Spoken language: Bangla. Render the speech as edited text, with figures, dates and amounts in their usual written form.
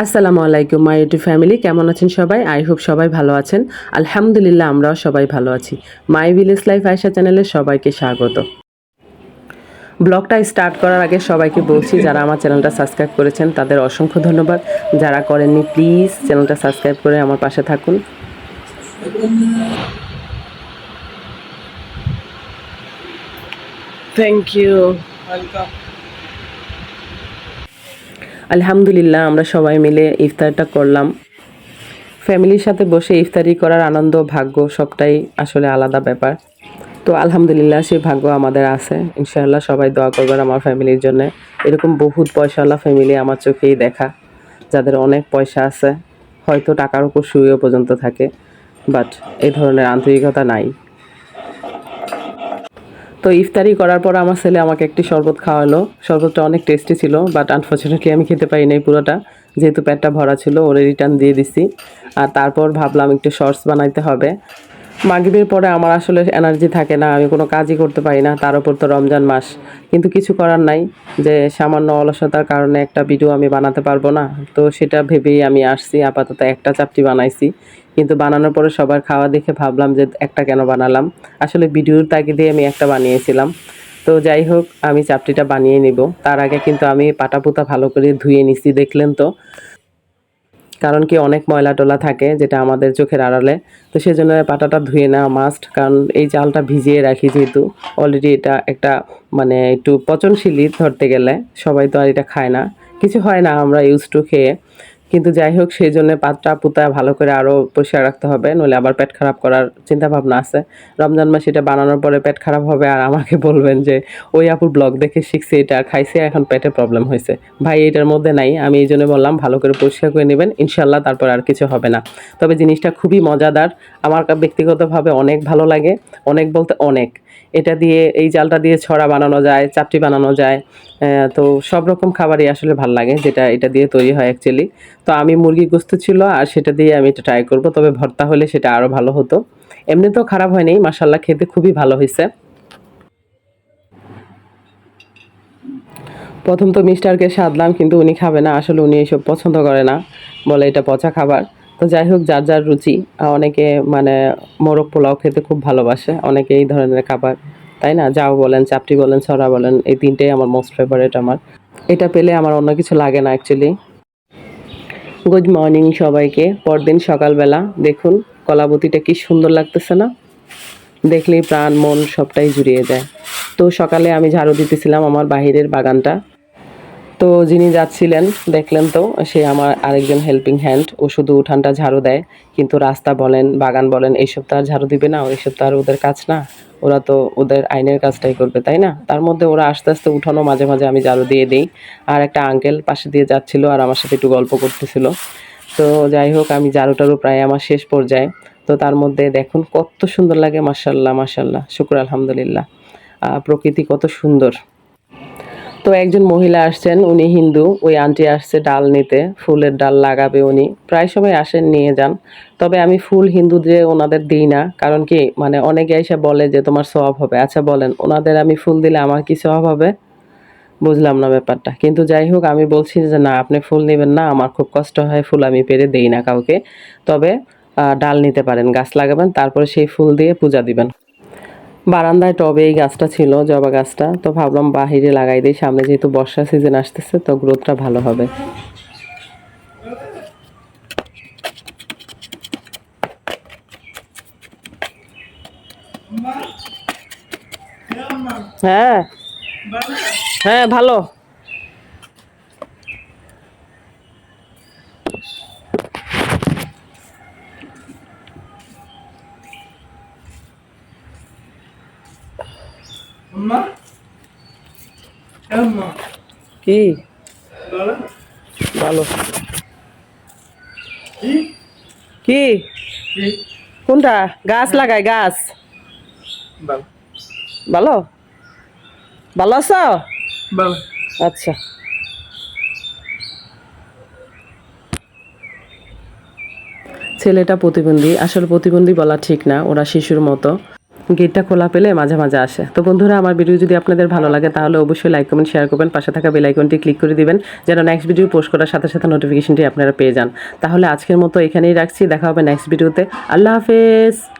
আসসালামু আলাইকুম মাই ইউটিউব ফ্যামিলি, কেমন আছেন সবাই? আই হোপ সবাই ভালো আছেন। আলহামদুলিল্লাহ, আমরাও সবাই ভালো আছি। মাই ভিলেজ লাইফ আয়েশা চ্যানেলে সবাইকে স্বাগত। ব্লগটা স্টার্ট করার আগে সবাইকে বলছি, যারা আমার চ্যানেলটা সাবস্ক্রাইব করেছেন তাদের অসংখ্য ধন্যবাদ। যারা করেননি প্লিজ চ্যানেলটা সাবস্ক্রাইব করে আমার পাশে থাকুন। Thank you. ওয়েলকাম। আলহামদুলিল্লাহ, আমরা সবাই মিলে ইফতারটা করলাম। ফ্যামিলির সাথে বসে ইফতারি করার আনন্দ, ভাগ্য সবটাই আসলে আলাদা ব্যাপার। তো আলহামদুলিল্লাহ সেই ভাগ্য আমাদের আছে। ইনশাআল্লাহ সবাই দোয়া করবেন আমার ফ্যামিলির জন্য। এরকম বহুত পয়সাওয়ালা ফ্যামিলি আমার চোখেই দেখা, যাদের অনেক পয়সা আছে, হয়তো টাকার উপর শুয়েও পর্যন্ত থাকে, বাট এই ধরনের আন্তরিকতা নাই। তো ইফতারি করার পর আমার ছেলে আমাকে একটি শরবত খাওয়ালো। শরবতটা অনেক টেস্টি ছিল, বাট আনফর্চুনেটলি আমি খেতে পারি নাই পুরোটা, যেহেতু পেটটা ভরা ছিল। ওরে রিটার্ন দিয়ে দিছি। আর তারপর ভাবলাম একটু শর্টস বানাইতে হবে। মাগরিবের পরে আমার আসলে এনার্জি থাকে না, আমি কোনো কাজই করতে পারি না, তার উপর তো রমজান মাস। কিন্তু কিছু করার নাই, যে সামান্য অলসতার কারণে একটা ভিডিও আমি বানাতে পারবো না, তো সেটা ভেবেই আমি আসছি। আপাতত একটা চাপটি বানাইছি, কিন্তু বানানোর পরে সবার খাওয়া দেখে ভাবলাম যে একটা কেন বানালাম। আসলে ভিডিওর তাগিদে আমি একটা বানিয়েছিলাম। তো যাই হোক, আমি চাপটিটা বানিয়ে নিব। তার আগে কিন্তু আমি পাটাপুতা ভালো করে ধুয়ে নিছি, দেখলেন তো। কারণ কি, অনেক ময়লা টলা থাকে যেটা আমাদের চোখের আড়ালে। তো সেজন্য পাটাটা ধুয়ে নেওয়া মাস্ট, কারণ এই চালটা ভিজিয়ে রাখি যেহেতু। অলরেডি এটা একটা মানে একটু পচনশীলই ধরতে গেলে, সবাই তো আর এটা খায় না, কিছু হয় না, আমরা ইউজ টু খেয়ে। কিন্তু যাই হোক, সেই জন্য পাতা পুতা ভালো করে আরও পরিষ্কার রাখতে হবে, নইলে আবার পেট খারাপ করার চিন্তা ভাবনা আছে। রমজান মাসে এটা বানানোর পরে পেট খারাপ হবে, আর আমাকে বলবেন যে ওই আপুর ব্লগ দেখে শিখছে এটা, খাইছে, এখন পেটে প্রবলেম হয়েছে। ভাই এটার মধ্যে নাই, আমি এই জন্য বললাম ভালো করে পরিষ্কার করে নেবেন, ইনশাল্লাহ তারপর আর কিছু হবে না। তবে জিনিসটা খুবই মজাদার, আমার ব্যক্তিগতভাবে অনেক ভালো লাগে। অনেক বলতে অনেক। এটা দিয়ে, এই চালটা দিয়ে ছড়া বানানো যায়, চাপটি বানানো যায়। তো সব রকম খাবারই আসলে ভাল লাগে যেটা এটা দিয়ে তৈরি হয় অ্যাকচুয়ালি। তো আমি মুরগি গোস্ত ছিল, আর সেটা দিয়ে আমি এটা ট্রাই করব, তবে ভর্তা হলে সেটা আরও ভালো হতো। এমনিতেও খারাপ হয়নি, মাশাআল্লাহ, খেতে খুবই ভালো হয়েছে। প্রথম তো মিস্টারকে সাধলাম, কিন্তু উনি খাবে না, আসলে উনি এসব পছন্দ করে না, বলে এটা পচা খাবার। তো যাই হোক, যার যার রুচি। অনেকে মানে মোরগ পোলাও খেতে খুব ভালোবাসে, অনেকে এই ধরনের খাবার, তাই না? যাও বলেন, চাপটি বলেন, ছড়া বলেন, এই তিনটেই আমার মোস্ট ফেভারিট। আমার এটা পেলে আমার অন্য কিছু লাগে না অ্যাকচুয়ালি। গুড মর্নিং সবাইকে। পরদিন সকালবেলা দেখুন কলাবতীটা কি সুন্দর লাগতেছে না? দেখলেই প্রাণ মন সবটাই জুড়িয়ে যায়। তো সকালে আমি ঝাড়ু দিতেছিলাম আমার বাহিরের বাগানটা। তো যিনি যাচ্ছিলেন দেখলেন তো, সে আমার আরেকজন হেল্পিং হ্যান্ড। ও শুধু উঠানটা ঝাড়ু দেয়, কিন্তু রাস্তা বলেন, বাগান বলেন, এইসব তো আর ঝাড়ু দিবে না, এইসব তো আর ওদের কাজ না। ওরা তো ওদের আইনের কাজটাই করবে, তাই না? তার মধ্যে ওরা আস্তে আস্তে উঠানো, মাঝে মাঝে আমি ঝাড়ু দিয়ে দিই। আর একটা আঙ্কেল পাশে দিয়ে যাচ্ছিল, আর আমার সাথে একটু গল্প করতেছিল। তো যাই হোক, আমি ঝাড়ুটারও প্রায় আমার শেষ পর্যায়ে। তো তার মধ্যে দেখুন কত সুন্দর লাগে, মাশাল্লাহ মাশাল্লাহ, শুকর আলহামদুলিল্লাহ। প্রকৃতি কত সুন্দর। তো একজন মহিলা আসছেন, উনি হিন্দু। ওই আন্টি আসছে ডাল নিতে, ফুলের ডাল লাগাবে উনি। প্রায় সময় আসেন, নিয়ে যান। তবে আমি ফুল হিন্দুদের ওনাদের দিই না, কারণ কি, মানে অনেকে এসে বলে যে তোমার সওয়াব হবে। আচ্ছা বলেন, ওনাদের আমি ফুল দিলে আমার কি সওয়াব হবে? বুঝলাম না ব্যাপারটা। কিন্তু যাই হোক, আমি বলছি যে না, আপনি ফুল নেবেন না, আমার খুব কষ্ট হয়, ফুল আমি পেরে দেই না কাউকে। তবে ডাল নিতে পারেন, গাছ লাগাবেন, তারপরে সেই ফুল দিয়ে পূজা দিবেন। বারান্দায় টবে এই গাছটা ছিল, জবা গাছটা, তো ভাবলাম বাহিরে লাগাই দিই, সামনে যেহেতু বর্ষা সিজন আসতেছে, তো গ্রোথটা ভালো হবে। হ্যাঁ হ্যাঁ, ভালো। কি ভালো? কি কোনটা? গাছ লাগাই, গাছ। ভালো, ভালো আছো? আচ্ছা। ছেলেটা প্রতিবন্ধী, আসলে প্রতিবন্ধী বলা ঠিক না, ওরা শিশুর মতো। গেটটা খোলা পেলে মাঝে মাঝে আসে। তো বন্ধুরা, আমার ভিডিও যদি আপনাদের ভালো লাগে তাহলে অবশ্যই লাইক কমেন্ট শেয়ার করবেন, পাশে থাকা বেল আইকনটি ক্লিক করে দিবেন যেন নেক্সট ভিডিও পোস্ট করার সাথে সাথে নোটিফিকেশনটি আপনারা পেয়ে যান। তাহলে আজকের মতো এখানেই রাখছি, দেখা হবে নেক্সট ভিডিওতে। আল্লাহ হাফেজ।